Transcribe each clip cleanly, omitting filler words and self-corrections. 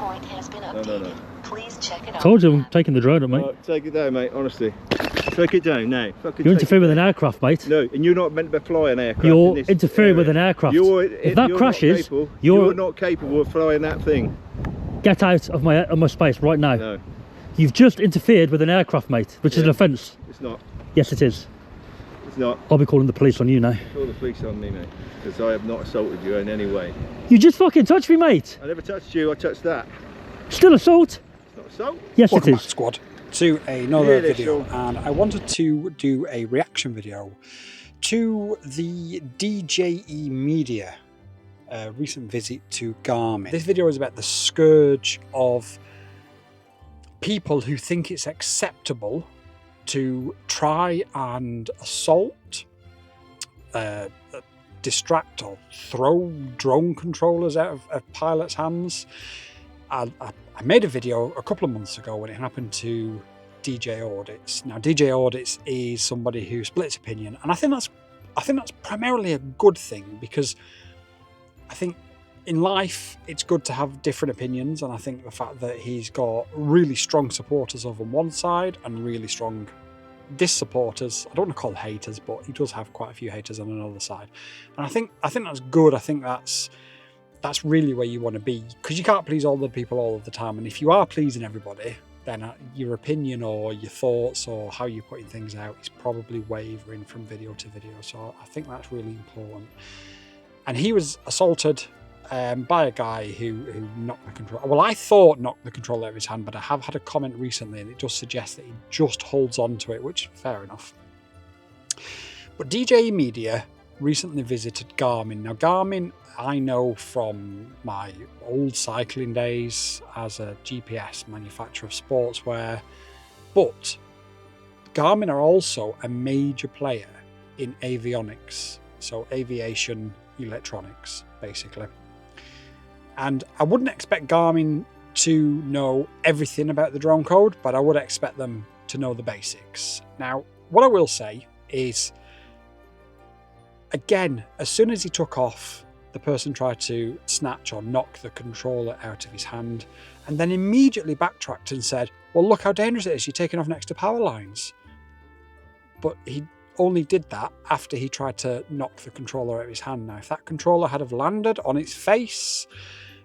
waypoint has been updated. No. Please check it out. Told you I'm taking the drone up, mate. Right, take it down, mate, honestly. Take it down now. You're interfering with an aircraft, mate. No, and you're not meant to fly an aircraft. You're interfering with an aircraft. If that crashes, you're not capable of flying that thing. Get out of my space right now. No. You've just interfered with an aircraft, mate, which is an offence. It's not. Yes, it is. It's not. I'll be calling the police on you now. Call the police on me, mate, because I have not assaulted you in any way. You just fucking touched me, mate. I never touched you, I touched that. Still assault. It's not assault. Yes, Welcome it back, is. squad, to another video, Sean. and I wanted to do a reaction video to the DJE MEDIA recent visit to Garmin. This video is about the scourge of people who think it's acceptable to try and assault, distract or throw drone controllers out of pilots' hands. I made a video a couple of months ago when it happened to DJ Audits. Now, DJ Audits is somebody who splits opinion, and I think that's primarily a good thing, because I think in life it's good to have different opinions, and I think the fact that he's got really strong supporters over on one side and really strong dis-supporters, I don't want to call haters, but he does have quite a few haters on another side, and I think that's good. I think that's really where you want to be, because you can't please all the people all of the time, and if you are pleasing everybody, then your opinion or your thoughts or how you're putting things out is probably wavering from video to video. So I think that's really important. And he was assaulted by a guy who knocked the controller. Well, I thought knocked the controller out of his hand, but I have had a comment recently and it just suggests that he just holds on to it, which fair enough. But DJE MEDIA recently visited Garmin. Now, Garmin, I know from my old cycling days as a GPS manufacturer of sportswear, but Garmin are also a major player in avionics, so aviation electronics, basically. And I wouldn't expect Garmin to know everything about the drone code, but I would expect them to know the basics. Now, what I will say is, again, as soon as he took off, the person tried to snatch or knock the controller out of his hand, and then immediately backtracked and said, well, look how dangerous it is, you're taking off next to power lines. But he only did that after he tried to knock the controller out of his hand. Now, if that controller had have landed on its face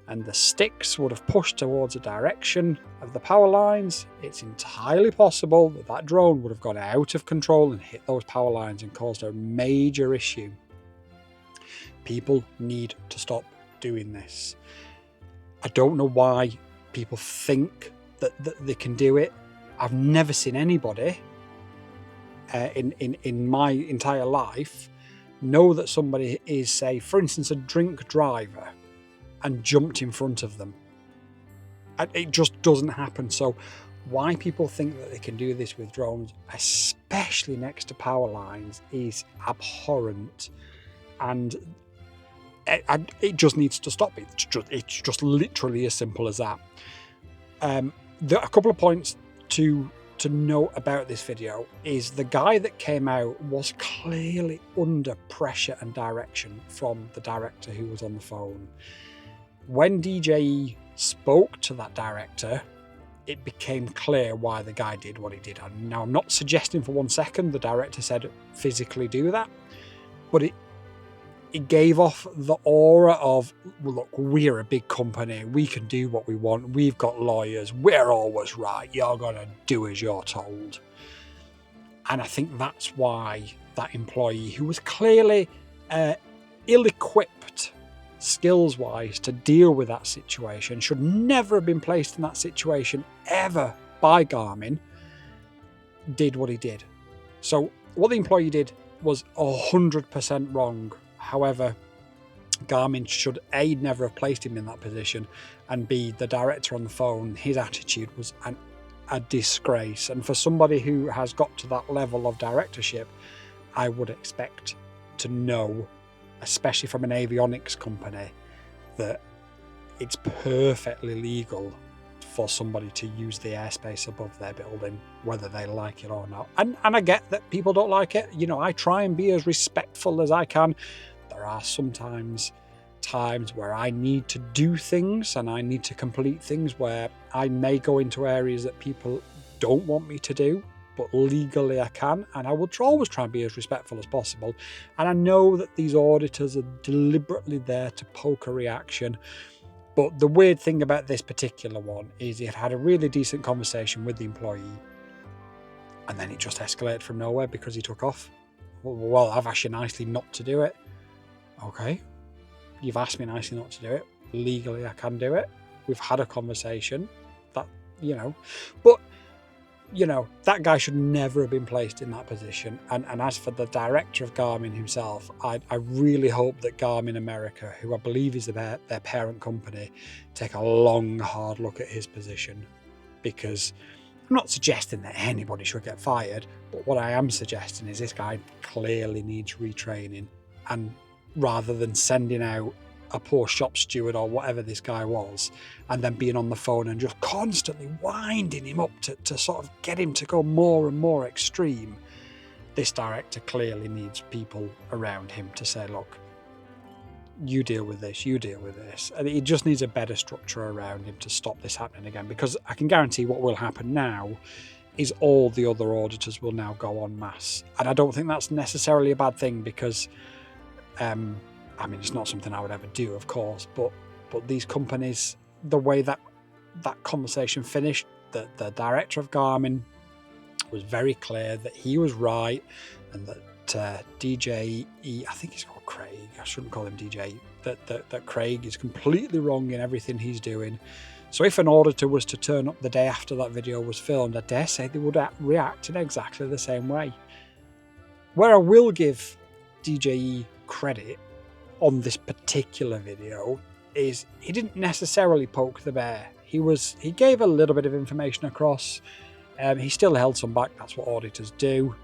and the sticks would have pushed towards a direction of the power lines, it's entirely possible that that drone would have gone out of control and hit those power lines and caused a major issue. People need to stop doing this. I don't know why people think that they can do it. I've never seen anybody in my entire life know that somebody is, say, for instance, a drink driver and jumped in front of them. It just doesn't happen. So why people think that they can do this with drones, especially next to power lines, is abhorrent, and it just needs to stop. It's just literally as simple as that. There are a couple of points to note about this video. Is the guy that came out was clearly under pressure and direction from the director who was on the phone. When DJE spoke to that director, it became clear why the guy did what he did. Now, I'm not suggesting for 1 second the director said physically do that, but it gave off the aura of, well, look, we're a big company, we can do what we want, we've got lawyers, we're always right, you're gonna do as you're told. And I think that's why that employee, who was clearly ill-equipped skills-wise to deal with that situation, should never have been placed in that situation ever by Garmin, did what he did. So what the employee did was 100% wrong. However, Garmin should A, never have placed him in that position, and B, the director on the phone, his attitude was a disgrace. And for somebody who has got to that level of directorship, I would expect to know, especially from an avionics company, that it's perfectly legal for somebody to use the airspace above their building, whether they like it or not. And I get that people don't like it. You know, I try and be as respectful as I can. There are sometimes times where I need to do things and I need to complete things where I may go into areas that people don't want me to do, but legally I can, and I will always try and be as respectful as possible. And I know that these auditors are deliberately there to poke a reaction, but the weird thing about this particular one is he had a really decent conversation with the employee, and then it just escalated from nowhere because he took off. Well, I've asked you nicely not to do it. Okay, you've asked me nicely not to do it. Legally, I can do it. We've had a conversation. That, you know, but, you know, that guy should never have been placed in that position. And as for the director of Garmin himself, I really hope that Garmin America, who I believe is their parent company, take a long, hard look at his position, because I'm not suggesting that anybody should get fired, but what I am suggesting is this guy clearly needs retraining, and rather than sending out a poor shop steward or whatever this guy was, and then being on the phone and just constantly winding him up to sort of get him to go more and more extreme, this director clearly needs people around him to say, look, you deal with this, you deal with this. And he just needs a better structure around him to stop this happening again, because I can guarantee what will happen now is all the other auditors will now go en masse. And I don't think that's necessarily a bad thing, because I mean, it's not something I would ever do, of course, but these companies, the way that conversation finished, the director of Garmin was very clear that he was right, and that DJE, I think he's called Craig, I shouldn't call him DJ, that Craig is completely wrong in everything he's doing. So if an auditor was to turn up the day after that video was filmed, I dare say they would react in exactly the same way. Where I will give DJE credit on this particular video is he didn't necessarily poke the bear. He gave a little bit of information across. He still held some back. That's what auditors do.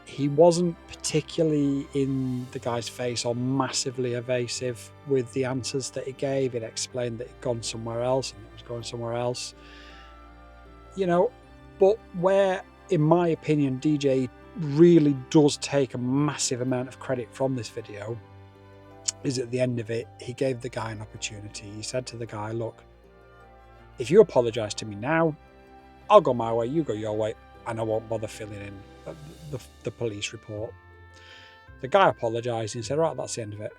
He wasn't particularly in the guy's face or massively evasive with the answers that he gave. It explained that he'd gone somewhere else and it was going somewhere else. You know, but where, in my opinion, DJ really does take a massive amount of credit from this video is at the end of it, he gave the guy an opportunity. He said to the guy, look, if you apologise to me now, I'll go my way, you go your way, and I won't bother filling in the police report. The guy apologised and said, right, that's the end of it.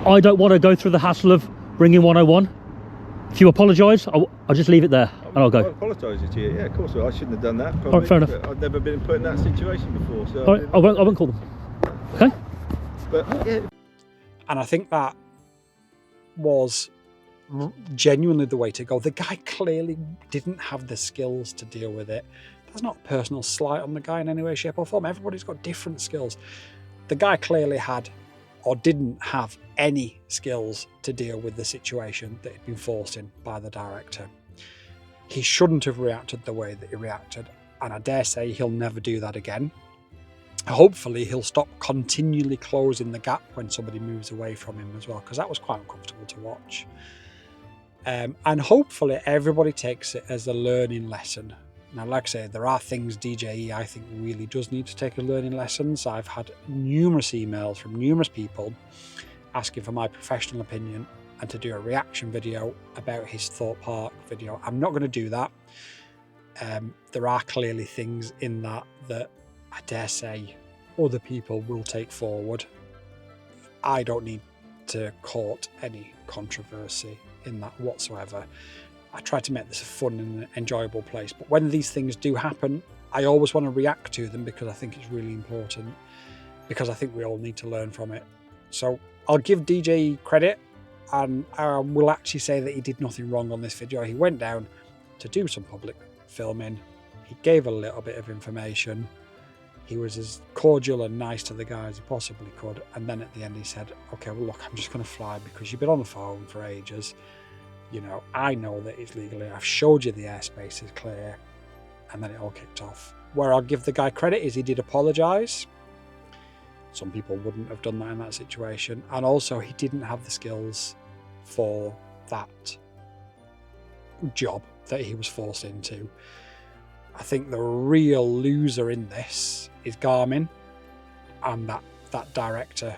I don't want to go through the hassle of ringing 101. If you apologise, I'll just leave it there and I'll go. I apologise to you. Yeah, of course. I shouldn't have done that. Probably, all right, fair enough. I've never been put in that situation before. So all right, I won't call them. Okay. But yeah. And I think that was genuinely the way to go. The guy clearly didn't have the skills to deal with it. That's not a personal slight on the guy in any way, shape or form. Everybody's got different skills. The guy clearly had or didn't have any skills to deal with the situation that he'd been forced in by the director. He shouldn't have reacted the way that he reacted, and I dare say he'll never do that again. Hopefully he'll stop continually closing the gap when somebody moves away from him as well, because that was quite uncomfortable to watch. And hopefully everybody takes it as a learning lesson. Now, like I say, there are things DJE I think really does need to take as learning lessons. I've had numerous emails from numerous people asking for my professional opinion and to do a reaction video about his Thorpe Park video. I'm not going to do that. There are clearly things in that I dare say other people will take forward. I don't need to court any controversy in that whatsoever. I try to make this a fun and enjoyable place, but when these things do happen, I always want to react to them because I think it's really important, because I think we all need to learn from it. So I'll give DJ credit, and I will actually say that he did nothing wrong on this video. He went down to do some public filming. He gave a little bit of information. He was as cordial and nice to the guy as he possibly could. And then at the end he said, okay, well look, I'm just going to fly because you've been on the phone for ages. You know, I know that it's legally, I've showed you the airspace is clear. And then it all kicked off. Where I'll give the guy credit is he did apologise. Some people wouldn't have done that in that situation. And also he didn't have the skills for that job that he was forced into. I think the real loser in this is Garmin. and that director,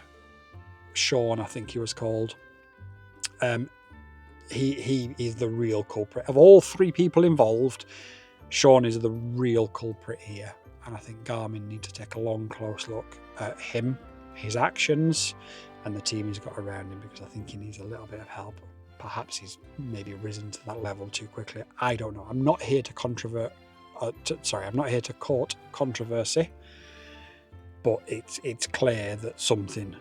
Sean, I think he was called, he is the real culprit. Of all three people involved, Sean is the real culprit here. And I think Garmin need to take a long, close look at him, his actions, and the team he's got around him, because I think he needs a little bit of help. Perhaps he's maybe risen to that level too quickly. I don't know. I'm not here to I'm not here to court controversy, but it's clear that something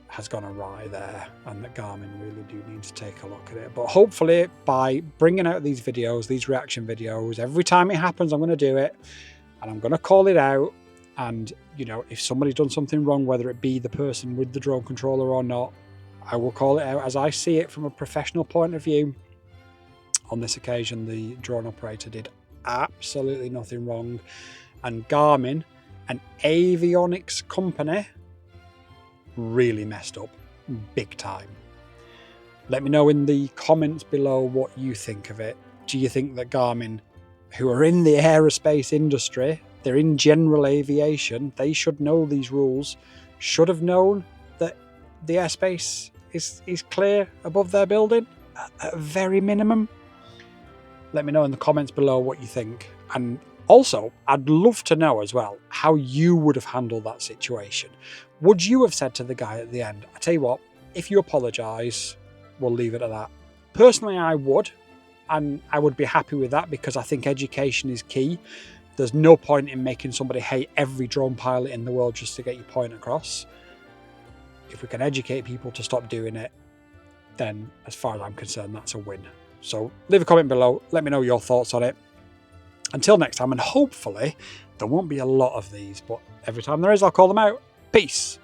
has gone awry there, and that Garmin really do need to take a look at it. But hopefully, by bringing out these videos, these reaction videos, every time it happens, I'm going to do it, and I'm going to call it out. And, you know, if somebody's done something wrong, whether it be the person with the drone controller or not, I will call it out as I see it from a professional point of view. On this occasion, the drone operator did absolutely nothing wrong, and Garmin, an avionics company, really messed up big time. Let me know in the comments below what you think of it. Do you think that Garmin, who are in the aerospace industry, they're in general aviation, they should know these rules, should have known that the airspace is clear above their building at a very minimum? Let me know in the comments below what you think. And also, I'd love to know as well how you would have handled that situation. Would you have said to the guy at the end, I tell you what, if you apologise, we'll leave it at that? Personally, I would, and I would be happy with that, because I think education is key. There's no point in making somebody hate every drone pilot in the world just to get your point across. If we can educate people to stop doing it, then as far as I'm concerned, that's a win. So leave a comment below, let me know your thoughts on it. Until next time, and hopefully there won't be a lot of these, but every time there is, I'll call them out. Peace.